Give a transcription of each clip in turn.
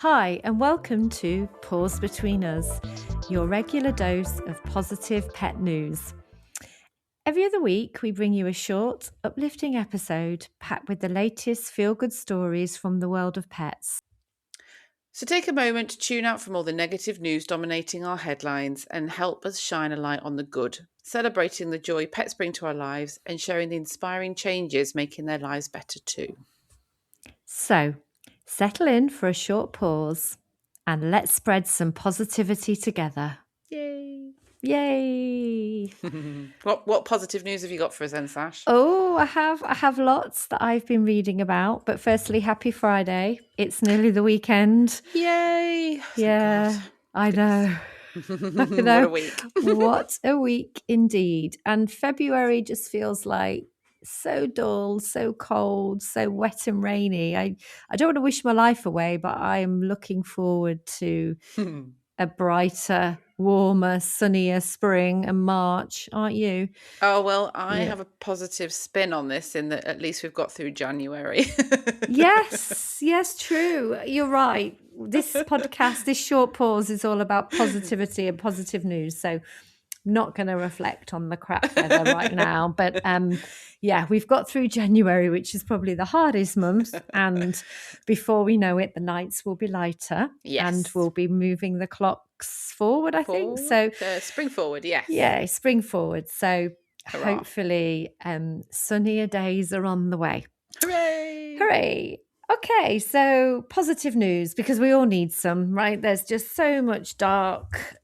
Hi, and welcome to Paws Between Us, your regular dose of positive pet news. Every other week, we bring you a short, uplifting episode packed with the latest feel-good stories from the world of pets. So take a moment to tune out from all the negative news dominating our headlines and help us shine a light on the good, celebrating the joy pets bring to our lives and sharing the inspiring changes making their lives better too. So, settle in for a short pause and let's spread some positivity together. Yay! Yay! What positive news have you got for us then, Sash? Oh, I have lots that I've been reading about. But firstly, happy Friday. It's nearly the weekend. Yay! Yeah, Thank I know. God. You What know, a week. what a week indeed. And February just feels like so dull, so cold, so wet and rainy. I don't want to wish my life away, but I am looking forward to a brighter, warmer, sunnier spring and March, aren't you? Oh, well, I Yeah. have a positive spin on this in that at least we've got through January. Yes, true. You're right. This podcast, this short pause is all about positivity and positive news. So I'm not going to reflect on the crap weather right now. But yeah, we've got through January, which is probably the hardest month. And before we know it, the nights will be lighter and Yes. we'll be moving the clocks forward, I think. Forward. So Spring forward, yes. yeah, spring forward. So Hurrah. hopefully sunnier days are on the way. Hooray! Hooray. Okay, so positive news, because we all need some, right? There's just so much dark,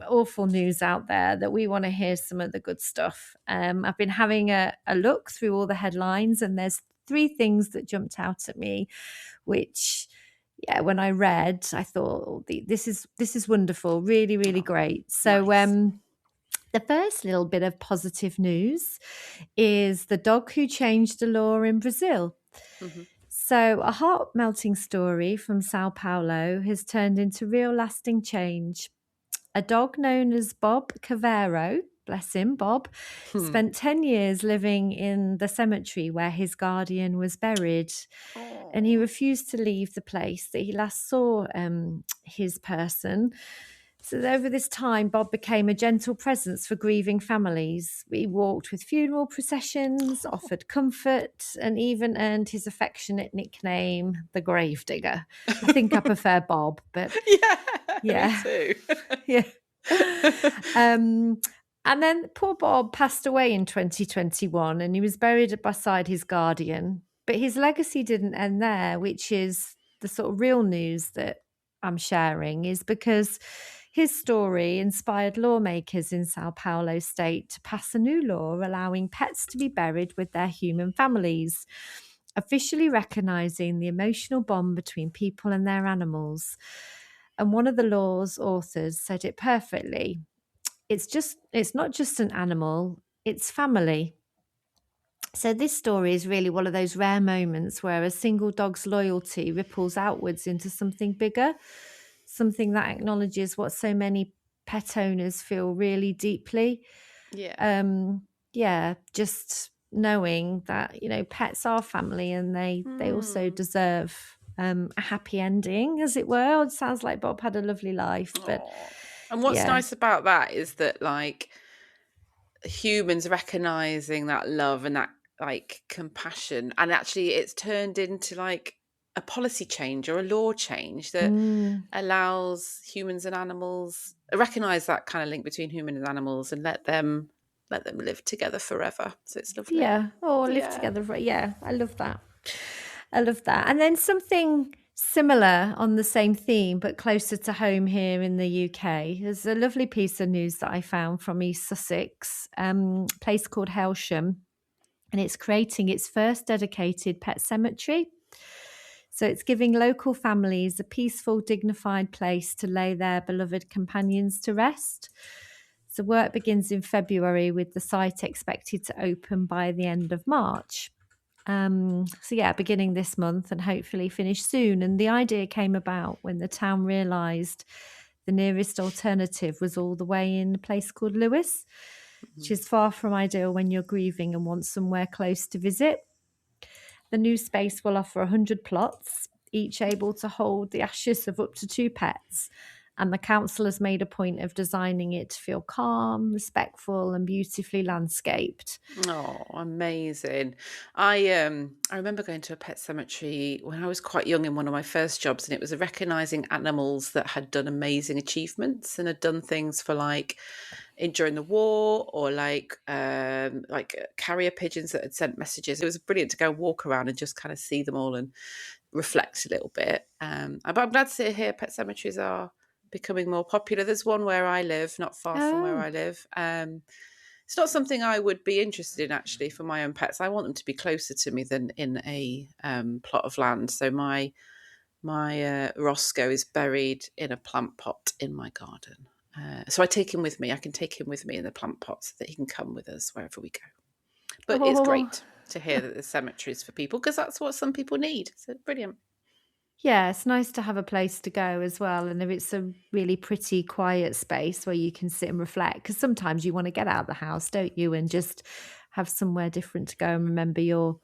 awful news out there that we want to hear some of the good stuff. I've been having a look through all the headlines, and there's three things that jumped out at me, which, yeah, when I read, I thought, this is wonderful, really, really Oh, great. So, nice. the first little bit of positive news is the dog who changed the law in Brazil. Mhm. So, a heart melting story from São Paulo has turned into real lasting change. A dog known as Bob Cavero, bless him, Bob, Hmm. spent 10 years living in the cemetery where his guardian was buried. And he Oh. refused to leave the place that he last saw his person. So, over this time, Bob became a gentle presence for grieving families. He walked with funeral processions, offered comfort, and even earned his affectionate nickname, the Gravedigger. I think I prefer Bob, but Yeah, me yeah, too. yeah. And then poor Bob passed away in 2021 and he was buried beside his guardian. But his legacy didn't end there, which is the sort of real news that I'm sharing, is because his story inspired lawmakers in Sao Paulo state to pass a new law allowing pets to be buried with their human families, officially recognizing the emotional bond between people and their animals. And one of the law's authors said it perfectly. It's not just an animal, it's family. So this story is really one of those rare moments where a single dog's loyalty ripples outwards into something bigger, something that acknowledges what so many pet owners feel really deeply. Yeah. Yeah, just knowing that, pets are family and they also Hmm. deserve a happy ending, as it were. It sounds like Bob had a lovely life, but Aw. And what's yeah. nice about that is that, like, humans recognizing that love and that, like, compassion, and actually it's turned into, like, a policy change or a law change that Mm. allows humans and animals recognize that kind of link between human and animals and let them live together forever. So it's lovely. Yeah. Oh, live Yeah. together. Yeah, I love that. I love that. And then something similar on the same theme, but closer to home here in the UK. There's a lovely piece of news that I found from East Sussex, a place called Helsham, and it's creating its first dedicated pet cemetery. So it's giving local families a peaceful, dignified place to lay their beloved companions to rest. So work begins in February with the site expected to open by the end of March. So yeah, beginning this month and hopefully finish soon. And the idea came about when the town realised the nearest alternative was all the way in a place called Lewis, which is far from ideal when you're grieving and want somewhere close to visit. The new space will offer 100 plots, each able to hold the ashes of up to 2 pets. And the council has made a point of designing it to feel calm, respectful, and beautifully landscaped. Oh, amazing. I remember going to a pet cemetery when I was quite young in one of my first jobs, and it was recognizing animals that had done amazing achievements and had done things for during the war, or carrier pigeons that had sent messages. It was brilliant to go walk around and just kind of see them all and reflect a little bit. But I'm glad to hear pet cemeteries are becoming more popular. There's one where I live, not far from where I live. It's not something I would be interested in, actually, for my own pets. I want them to be closer to me than in a plot of land. So my Roscoe is buried in a plant pot in my garden. So I take him with me. I can take him with me in the plant pot so that he can come with us wherever we go. But it's great to hear that there's cemeteries for people, because that's what some people need. So brilliant. Yeah, it's nice to have a place to go as well. And if it's a really pretty, quiet space where you can sit and reflect, because sometimes you want to get out of the house, don't you? And just have somewhere different to go and remember your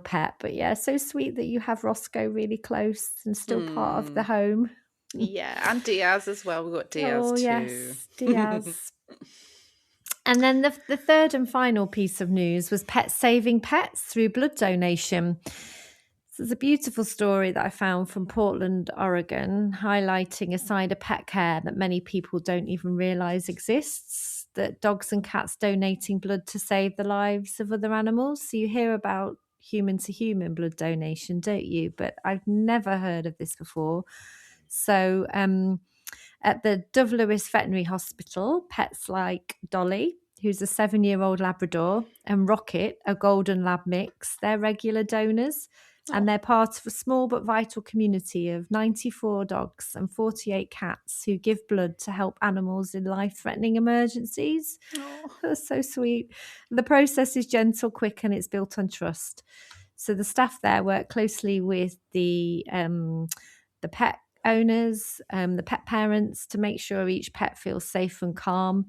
pet. But yeah, so sweet that you have Roscoe really close and still part of the home. Yeah, and Diaz as well. We've got Diaz too. Yes, Diaz. And then the third and final piece of news was pets saving pets through blood donation. So there's a beautiful story that I found from Portland, Oregon, highlighting a side of pet care that many people don't even realise exists, that dogs and cats donating blood to save the lives of other animals. So you hear about human-to-human blood donation, don't you? But I've never heard of this before. So at the Dove Lewis Veterinary Hospital, pets like Dolly, who's a 7-year-old Labrador, and Rocket, a golden lab mix, they're regular donors. And they're part of a small but vital community of 94 dogs and 48 cats who give blood to help animals in life-threatening emergencies. That's so sweet. The process is gentle, quick, and it's built on trust. So the staff there work closely with the pet owners, the pet parents, to make sure each pet feels safe and calm.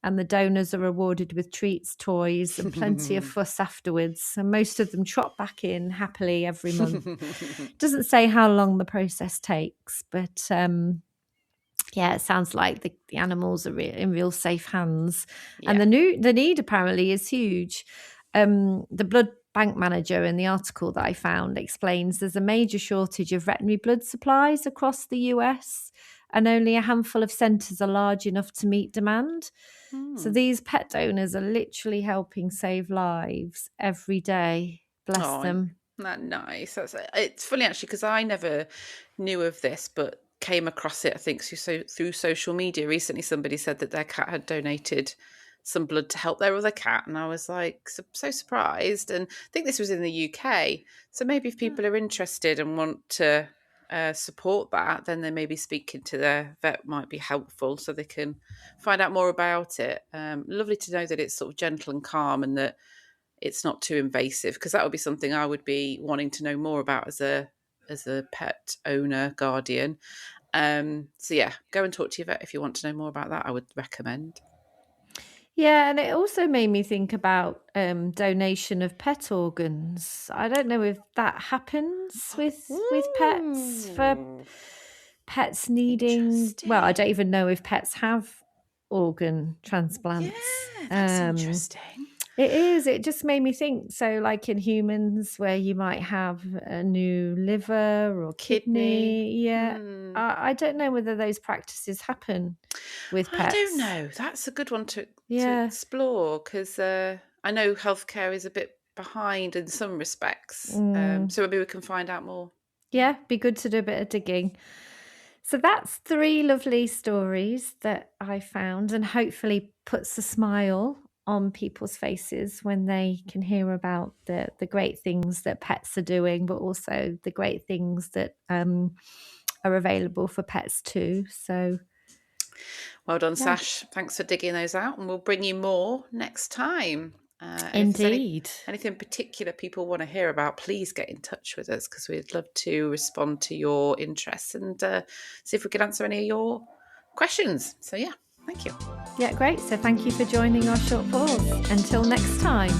And the donors are rewarded with treats, toys, and plenty of fuss afterwards. And most of them trot back in happily every month. Doesn't say how long the process takes, but yeah, it sounds like the animals are in real safe hands. Yeah. And the need apparently is huge. The blood bank manager in the article that I found explains there's a major shortage of veterinary blood supplies across the US, and only a handful of centres are large enough to meet demand. So these pet donors are literally helping save lives every day. Bless them. That's nice. It's funny, actually, because I never knew of this, but came across it, I think, through social media. Recently, somebody said that their cat had donated some blood to help their other cat, and I was like so surprised. And I think this was in the UK. So maybe if people are interested and want to support that, then they maybe speaking to their vet might be helpful, so they can find out more about it. Lovely to know that it's sort of gentle and calm, and that it's not too invasive, because that would be something I would be wanting to know more about as a pet owner, guardian. So yeah, go and talk to your vet if you want to know more about that. I would recommend. Yeah, and it also made me think about donation of pet organs. I don't know if that happens with pets, for pets needing. Well, I don't even know if pets have organ transplants. Yeah, that's interesting. It is. It just made me think. So, like in humans, where you might have a new liver or kidney. Yeah. I don't know whether those practices happen with pets. I don't know. That's a good one to explore, because I know healthcare is a bit behind in some respects. So maybe we can find out more. Yeah, be good to do a bit of digging. So that's 3 lovely stories that I found, and hopefully puts a smile on people's faces when they can hear about the great things that pets are doing, but also the great things that are available for pets too. So well done, Sash. Thanks for digging those out, and we'll bring you more next time. Indeed. Anything particular people want to hear about, please get in touch with us, because we'd love to respond to your interests and see if we can answer any of your questions. So yeah, thank you. Yeah, great. So thank you for joining our short pause. Until next time.